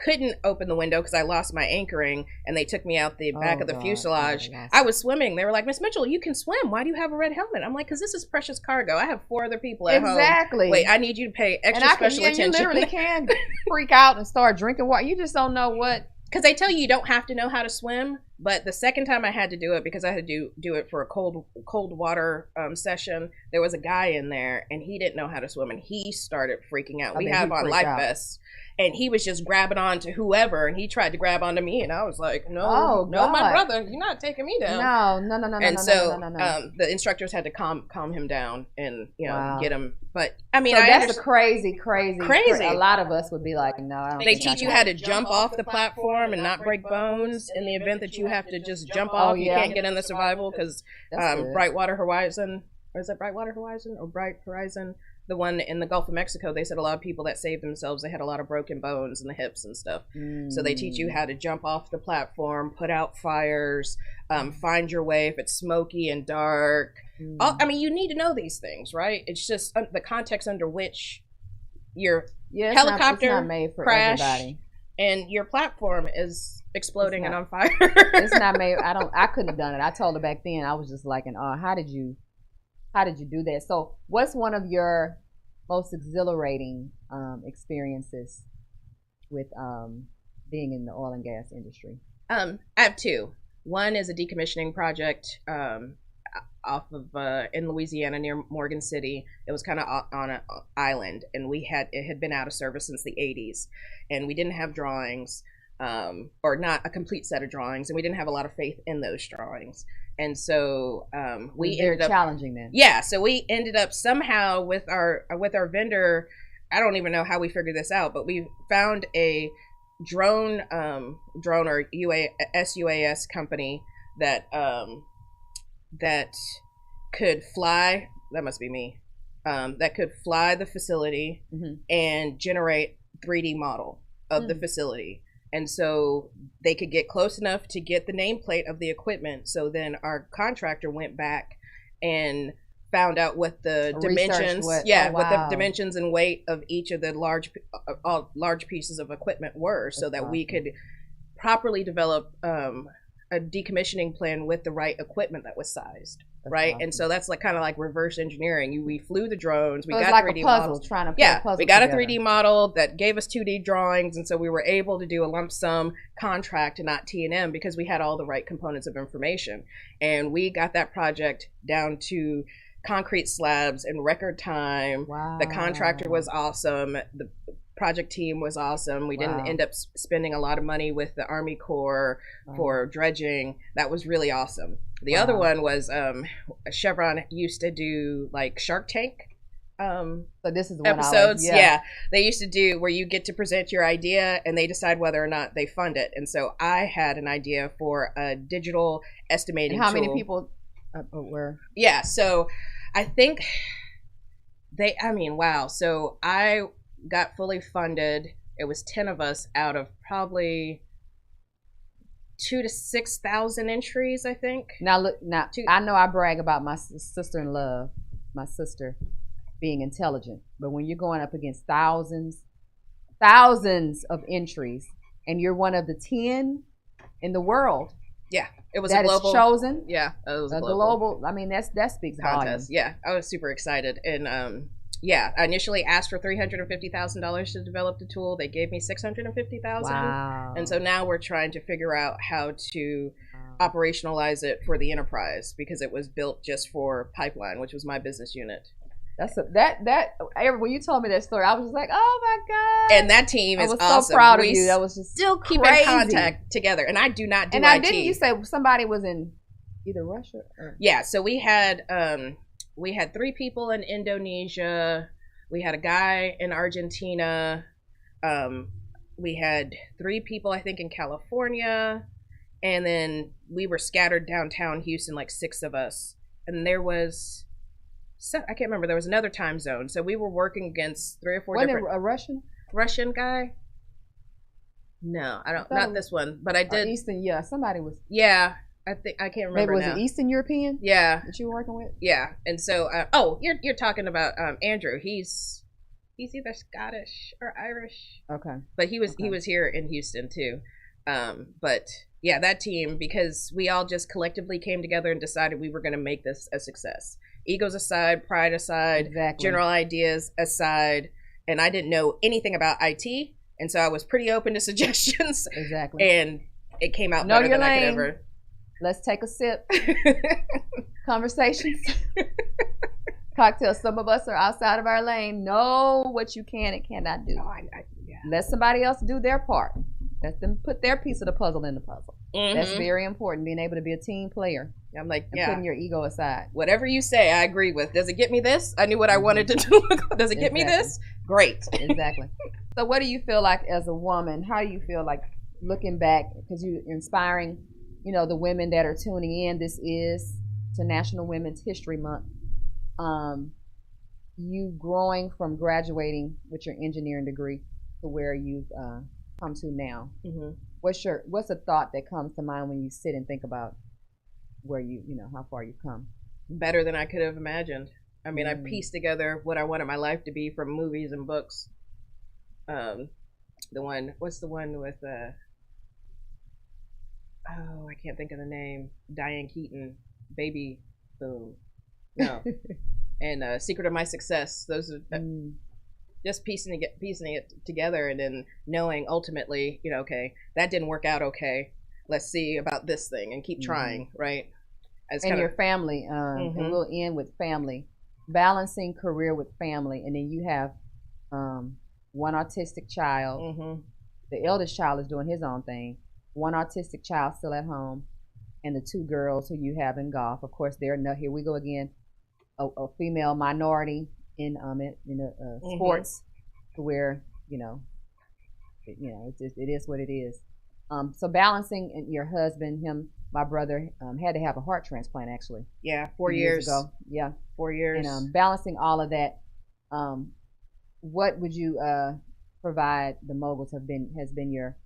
couldn't open the window because I lost my anchoring, and they took me out the back of the fuselage, I was swimming. They were like, Miss Mitchell, you can swim. Why do you have a red helmet? I'm like, because this is precious cargo. I have 4 other people at home. Wait, I need you to pay extra special attention. You literally can freak out and start drinking water. You just don't know what. Because they tell you don't have to know how to swim, but the second time I had to do it, because I had to do it for a cold water session, there was a guy in there, and he didn't know how to swim, and he started freaking out. We have on life vests, and he was just grabbing on to whoever, and he tried to grab onto me, and I was like, no, my brother, you're not taking me down. No. And so the instructors had to calm him down and, you know, get him. But I mean, so that's a crazy. A lot of us would be like, no, I don't. They teach you how to jump off the platform and not break bones in the event that you have to just jump off. You can't get in the survival because Brightwater Horizon, or is it Brightwater Horizon or Bright Horizon? The one in the Gulf of Mexico, they said a lot of people that saved themselves, they had a lot of broken bones in the hips and stuff. So they teach you how to jump off the platform, put out fires, find your way if it's smoky and dark. I mean, you need to know these things, right? It's just the context under which your helicopter crash and your platform is exploding and on fire. It's not made. I couldn't have done it. I told her back then. I was just like, how did you do that? So what's one of your most exhilarating experiences with being in the oil and gas industry? I have 2. One is a decommissioning project off of in Louisiana near Morgan City. It was kind of on an island, and it had been out of service since the 80s, and we didn't have drawings, or not a complete set of drawings, and we didn't have a lot of faith in those drawings. And so we ended up challenging them. Yeah, so we ended up somehow with our vendor. I don't even know how we figured this out, but we found a drone or SUAS company that could fly. That must be me. That could fly the facility and generate 3D model of the facility. And so they could get close enough to get the nameplate of the equipment. So then our contractor went back and found out what the dimensions, what the dimensions and weight of each of the large pieces of equipment were, so that we could properly develop a decommissioning plan with the right equipment that was sized. Right, and so that's like kind of like reverse engineering. We flew the drones. We got like 3D a puzzle, models. Trying to put a puzzle we got together. a 3D model that gave us 2D drawings, and so we were able to do a lump sum contract and not T&M because we had all the right components of information. And we got that project down to concrete slabs in record time. Wow. The contractor was awesome. The project team was awesome. We didn't end up spending a lot of money with the Army Corps for dredging. That was really awesome. The other one was Chevron used to do like Shark Tank. So this is the episodes. Yeah, they used to do where you get to present your idea and they decide whether or not they fund it. And so I had an idea for a digital estimating and how tool. many people were? Yeah, so I think So I got fully funded. It was 10 of us out of probably 2,000 to 6,000 entries, I think. Now look, I know I brag about my sister-in-law, my sister being intelligent, but when you're going up against thousands of entries, and you're one of the 10 in the world, it was that a global is chosen. Yeah, it was a global. I mean, that speaks volumes. Yeah, I was super excited, and I initially asked for $350,000 to develop the tool. They gave me $650,000. Wow. And so now we're trying to figure out how to operationalize it for the enterprise, because it was built just for pipeline, which was my business unit. When you told me that story, I was just like, oh my God. And that team is awesome. I was so proud of you. That was just still keep in contact together. And I do not do IT. And didn't you say somebody was in either Russia or? Yeah, so we had 3 people in Indonesia. We had a guy in Argentina. We had 3 people, I think, in California. And then we were scattered downtown Houston, like 6 of us. And there was, I can't remember, there was another time zone. So we were working against 3 or 4 different. Wasn't it a Russian guy? No, I don't. Not this one, but I did. Eastern, somebody was. Yeah. I can't remember. Maybe now. Was it Eastern European? Yeah, that you were working with. Yeah, and so you're talking about Andrew. He's either Scottish or Irish. Okay, but he was here in Houston too. But yeah, that team, because we all just collectively came together and decided we were going to make this a success. Egos aside, pride aside, general ideas aside, and I didn't know anything about IT, and so I was pretty open to suggestions. Exactly, and it came out better than I could ever. Let's take a sip. Conversations. Cocktails. Some of us are outside of our lane. Know what you can and cannot do. Let somebody else do their part. Let them put their piece of the puzzle in the puzzle. Mm-hmm. That's very important, being able to be a team player. I'm like, putting your ego aside. Whatever you say, I agree with. Does it get me this? I knew what I wanted to do. Does it get me this? Great. Exactly. So what do you feel like as a woman? How do you feel like looking back? Because you're inspiring, the women that are tuning in. This is National Women's History Month. You growing from graduating with your engineering degree to where you've come to now. Mm-hmm. What's a thought that comes to mind when you sit and think about where how far you've come? Better than I could have imagined. I mean, I pieced together what I wanted my life to be from movies and books. What's the one with I can't think of the name. Diane Keaton, Baby Boom. No. And Secret of My Success. Those are just piecing it together, and then knowing ultimately, okay, that didn't work out. Okay, let's see about this thing and keep trying, right? Your family, and we'll end with family, balancing career with family, and then you have one autistic child. Mm-hmm. The eldest child is doing his own thing. One autistic child still at home, and the 2 girls who you have in golf. Of course, they're not here. We go again. A female minority in sports, where it is what it is. So balancing your husband, my brother had to have a heart transplant actually. Yeah, 4 years ago. Yeah, 4 years. And balancing all of that, what would you provide the Moguls has been your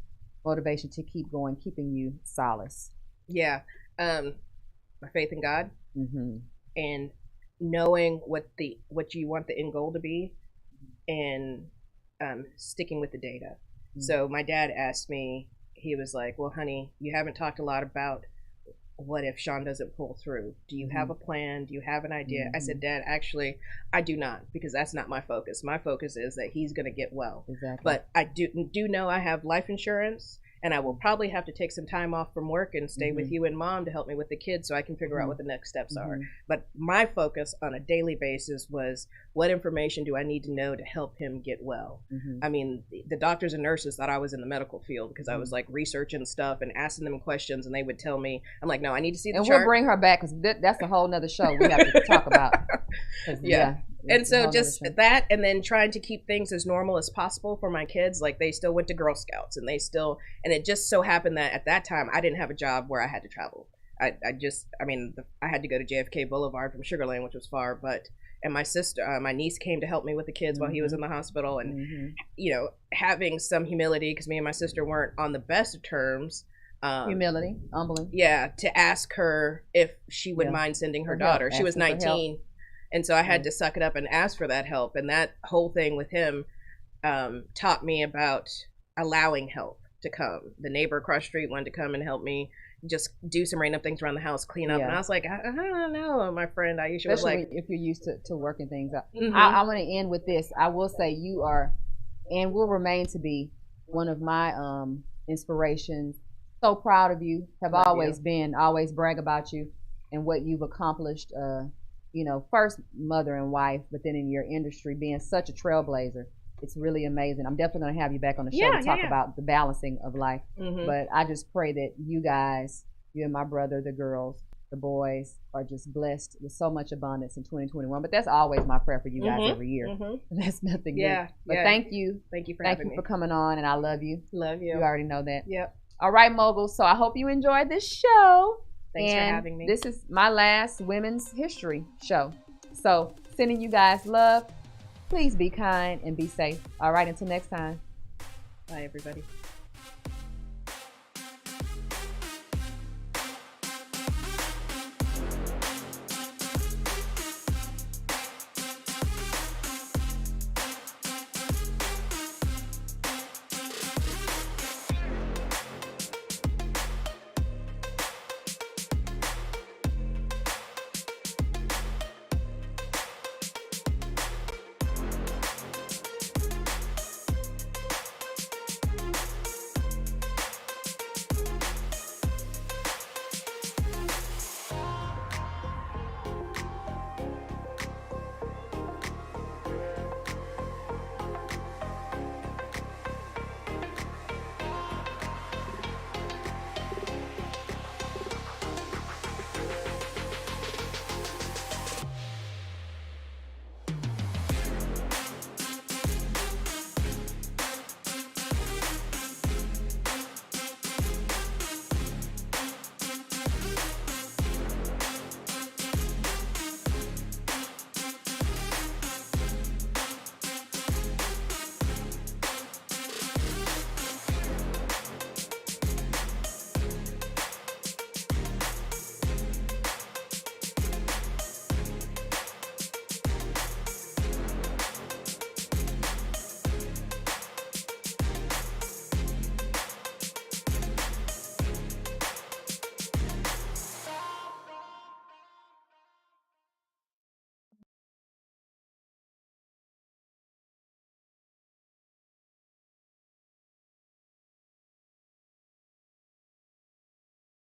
motivation to keep going, keeping you solace? Yeah, my faith in God, and knowing what you want the end goal to be, and sticking with the data. So my dad asked me, he was like, well, honey, you haven't talked a lot about what if Shawn doesn't pull through? Do you have a plan? Do you have an idea? I said, Dad, actually, I do not, because that's not my focus. My focus is that he's going to get well. Exactly. But I do know I have life insurance, and I will probably have to take some time off from work and stay with you and Mom to help me with the kids so I can figure out what the next steps are. But my focus on a daily basis was, what information do I need to know to help him get well? I mean, the doctors and nurses thought I was in the medical field because I was like researching stuff and asking them questions, and they would tell me, I'm like, no, I need to see the chart. And we'll bring her back because that's a whole nother show we have to talk about. Yeah. And so just that, and then trying to keep things as normal as possible for my kids. Like, they still went to Girl Scouts, and it just so happened that at that time I didn't have a job where I had to travel. I had to go to JFK Boulevard from Sugar Land, which was far, and my niece came to help me with the kids while he was in the hospital, and having some humility, because me and my sister weren't on the best of terms. Humility, humbling. Yeah, to ask her if she would mind sending her daughter. She was 19. And so I had to suck it up and ask for that help. And that whole thing with him taught me about allowing help to come. The neighbor across the street wanted to come and help me just do some random things around the house, clean up. And I was like, I don't know, my friend Aisha was like, if you're used to working things out. I want to end with this. I will say you are, and will remain to be, one of my inspirations. So proud of you. Have always brag about you and what you've accomplished. First mother and wife, but then in your industry, being such a trailblazer. It's really amazing. I'm definitely going to have you back on the show to talk about the balancing of life. But I just pray that you guys, you and my brother, the girls, the boys, are just blessed with so much abundance in 2021. But that's always my prayer for you guys every year. That's nothing new. But thank you. Thank you for having me. Thank you for coming on, and I love you. Love you. You already know that. Yep. All right, moguls. So I hope you enjoyed this show. Thanks for having me. This is my last women's history show. So sending you guys love. Please be kind and be safe. All right, until next time. Bye, everybody.